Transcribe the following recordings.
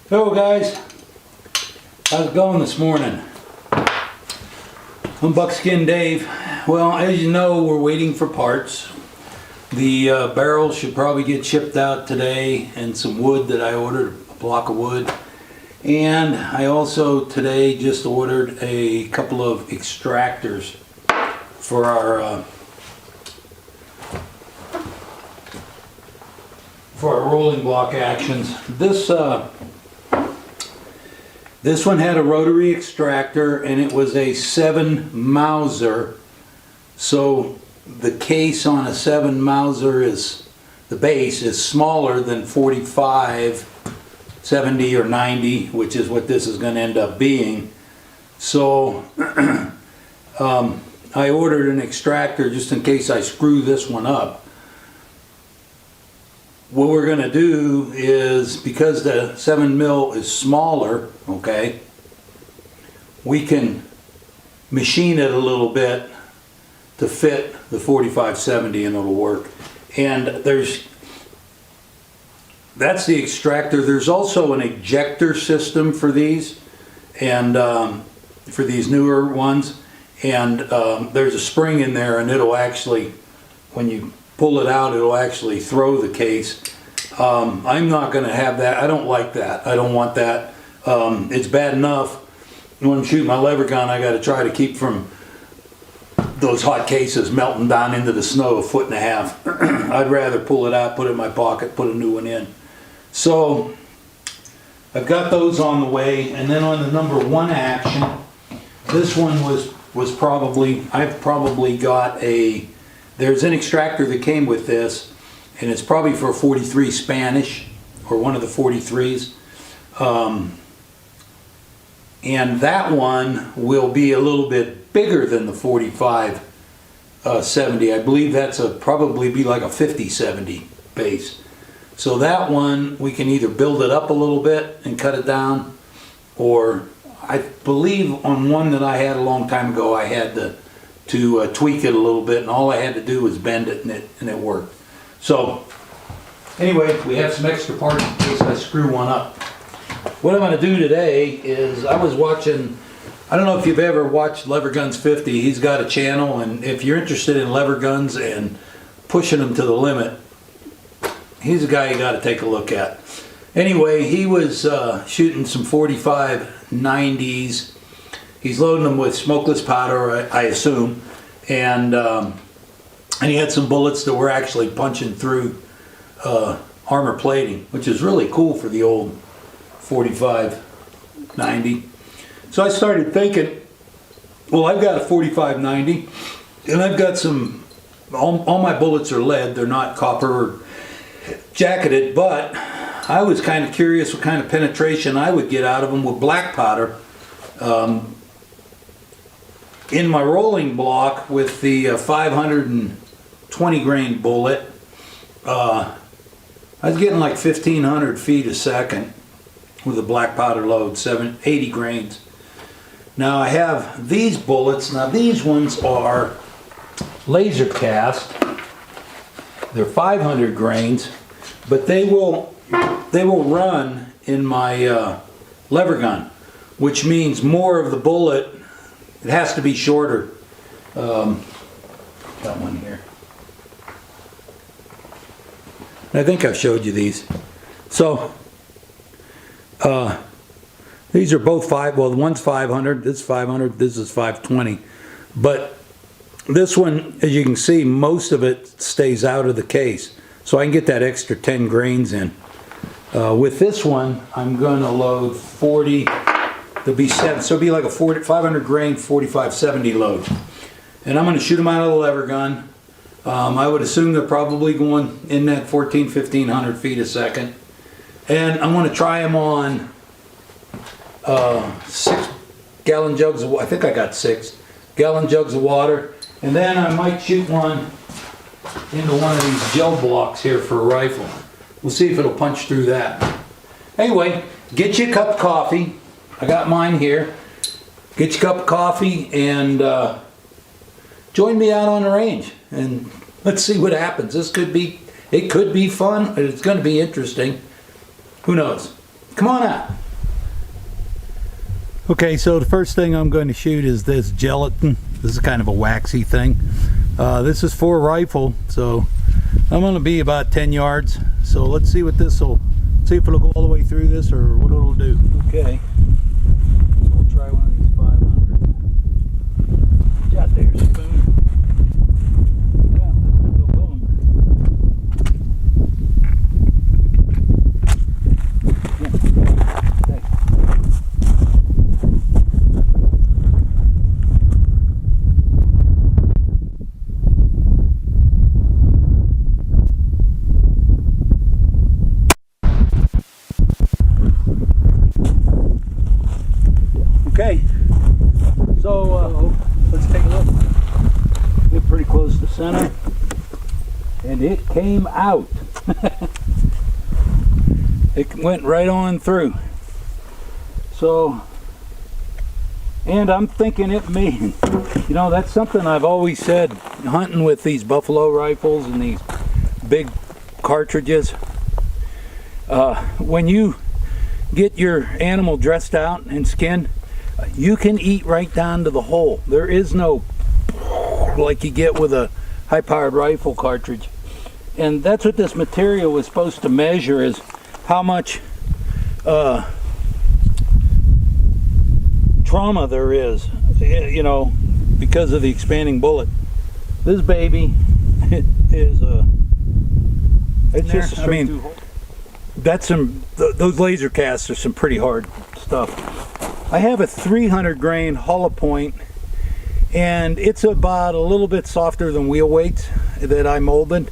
Hello guys, how's it going this morning? I'm Buckskin Dave. Well, as you know, we're waiting for parts. The barrels should probably get shipped out today, and some wood that I ordered, a block of wood. And I also today just ordered a couple of extractors for our rolling block actions. This one had a rotary extractor, and it was a 7 Mauser. So the case on a 7 Mauser is, the base is smaller than 45, 70 or 90, which is what this is going to end up being. So I ordered an extractor just in case I screw this one up. What we're going to do is, because the 7 mil is smaller, okay, we can machine it a little bit to fit the 4570 and it'll work. And that's the extractor. There's also an ejector system for these, and for these newer ones, and there's a spring in there, and it'll actually, when you pull it out, it'll actually throw the case. I'm not going to have that. I don't like that. I don't want that. It's bad enough when I'm shooting my lever gun. I got to try to keep from those hot cases melting down into the snow 1.5 feet. I'd rather pull it out, put it in my pocket, put a new one in. So I've got those on the way, and then on the number 1 action, this one was probably, I've probably got a, there's an extractor that came with this, and it's probably for 43 Spanish, or one of the 43s. And that one will be a little bit bigger than the 45-70. I believe that's probably be like a 50-70 base. So that one, we can either build it up a little bit and cut it down, or I believe on one that I had a long time ago, I had to tweak it a little bit, and all I had to do was bend it, and it worked. So anyway, we have some extra parts in case I screw one up. What I'm going to do today is, I was watching, I don't know if you've ever watched Lever Guns 50. He's got a channel, and if you're interested in lever guns and pushing them to the limit, he's a guy you got to take a look at. Anyway, he was shooting some 45-90s. He's loading them with smokeless powder, I assume, and he had some bullets that were actually punching through armor plating, which is really cool for the old 45-90. So I started thinking, well, I've got a 45-90, and I've got some, all my bullets are lead, they're not copper or jacketed, but I was kind of curious what kind of penetration I would get out of them with black powder. In my rolling block with the 520 grain bullet, I was getting like 1,500 feet a second with a black powder load, 80 grains. Now I have these bullets. Now these ones are laser cast. They're 500 grains, but they will run in my lever gun, which means more of the bullet. It has to be shorter. Got one here. I think I've showed you these. So these are both well, one's 500, this is 500, this is 520. But this one, as you can see, most of it stays out of the case. So I can get that extra 10 grains in. With this one, I'm going to load 40. There'll be 7, so it'll be like a 500 grain 45-70 load. And I'm going to shoot them out of the lever gun. I would assume they're probably going in that 1,500 feet a second. And I'm going to try them on 6-gallon jugs of water. I think I got 6-gallon jugs of water. And then I might shoot one into one of these gel blocks here for a rifle. We'll see if it'll punch through that. Anyway, get you a cup of coffee. I got mine here. Get your cup of coffee and join me out on the range, and let's see what happens. It could be fun. It's going to be interesting. Who knows? Come on out. Okay, so the first thing I'm going to shoot is this gelatin. This is kind of a waxy thing. This is for a rifle, so I'm going to be about 10 yards. So let's see what this will, see if it'll go all the way through this or what it'll do. Okay, so we'll try one of these 500. Got there, spoon. Yeah, that's gonna go boom. Yeah. Okay, so let's take a look. We're pretty close to center, and it came out. It went right on through. So, and I'm thinking it may, you know, that's something I've always said, hunting with these buffalo rifles and these big cartridges. When you get your animal dressed out and skinned, you can eat right down to the hole. There is no like you get with a high-powered rifle cartridge. And that's what this material was supposed to measure, is how much trauma there is, you know, because of the expanding bullet. This baby is it's just a straight through hole. That's some, those laser casts are some pretty hard stuff. I have a 300 grain hollow point, and it's about a little bit softer than wheel weights that I molded.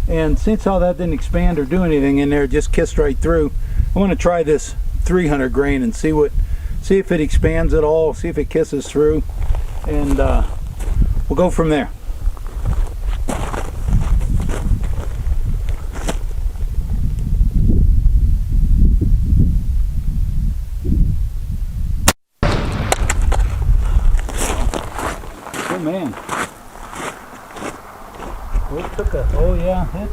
And since all that didn't expand or do anything in there, just kissed right through, I want to try this 300 grain and see if it expands at all, see if it kisses through, and we'll go from there. Oh man. Oh, it took a, oh yeah, hit.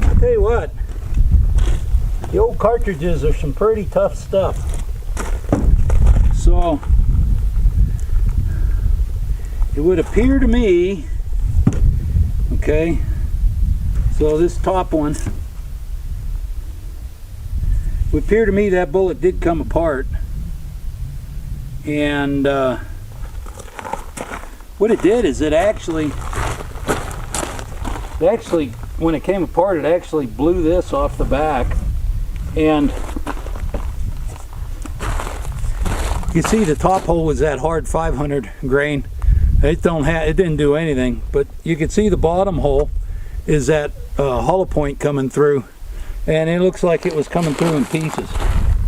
I'll tell you what, the old cartridges are some pretty tough stuff. So, it would appear to me, okay, so this top one, it would appear to me that bullet did come apart. And what it did is it actually, when it came apart, it actually blew this off the back. And you see the top hole was that hard 500 grain. It didn't do anything, but you can see the bottom hole is that hollow point coming through, and it looks like it was coming through in pieces.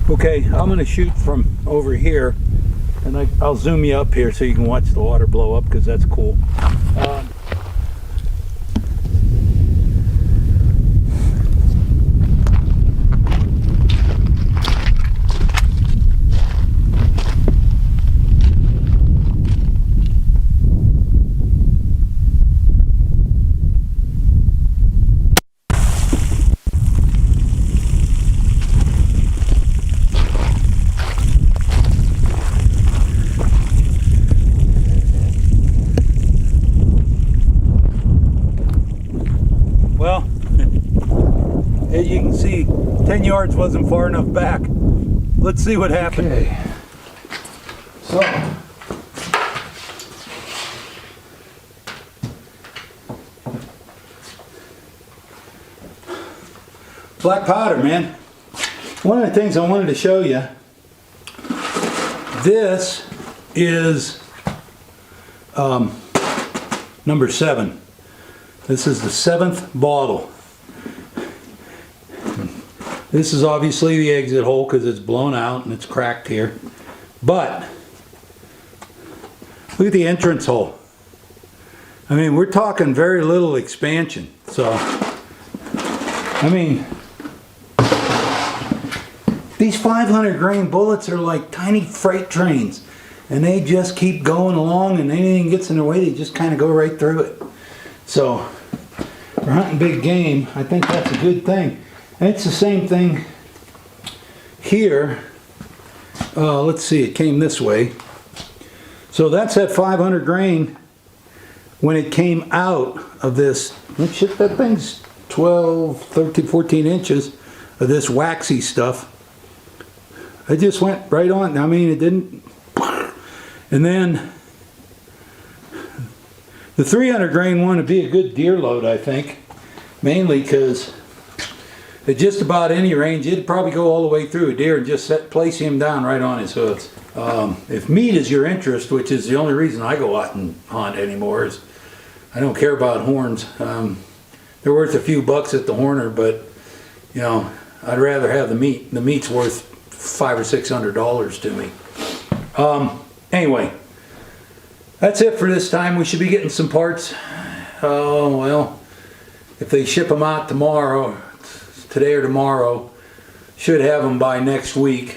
Okay, I'm going to shoot from over here. And I'll zoom you up here so you can watch the water blow up, because that's cool. As you can see, 10 yards wasn't far enough back. Let's see what happened. Okay. So, black powder, man. One of the things I wanted to show you, this is number 7. This is the 7th bottle. This is obviously the exit hole because it's blown out and it's cracked here. But look at the entrance hole. I mean, we're talking very little expansion. So, I mean, these 500 grain bullets are like tiny freight trains, and they just keep going along, and anything gets in their way, they just kind of go right through it. So, for hunting big game, I think that's a good thing. And it's the same thing here. Let's see, it came this way. So that's that 500 grain when it came out of this. Shit, that thing's 12, 13, 14 inches of this waxy stuff. It just went right on. I mean, it didn't. And then the 300 grain one would be a good deer load, I think. Mainly because at just about any range, it'd probably go all the way through a deer and just place him down right on his hooves. If meat is your interest, which is the only reason I go out and hunt anymore, is I don't care about horns. They're worth a few bucks at the horner, but you know, I'd rather have the meat. The meat's worth $500 or $600 to me. Anyway, that's it for this time. We should be getting some parts. Oh well, if they ship them out tomorrow, today or tomorrow, should have them by next week.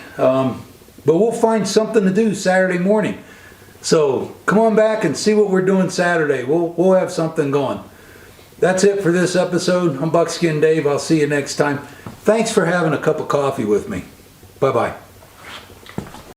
But we'll find something to do Saturday morning. So come on back and see what we're doing Saturday. We'll have something going. That's it for this episode. I'm Buckskin Dave. I'll see you next time. Thanks for having a cup of coffee with me. Bye-bye.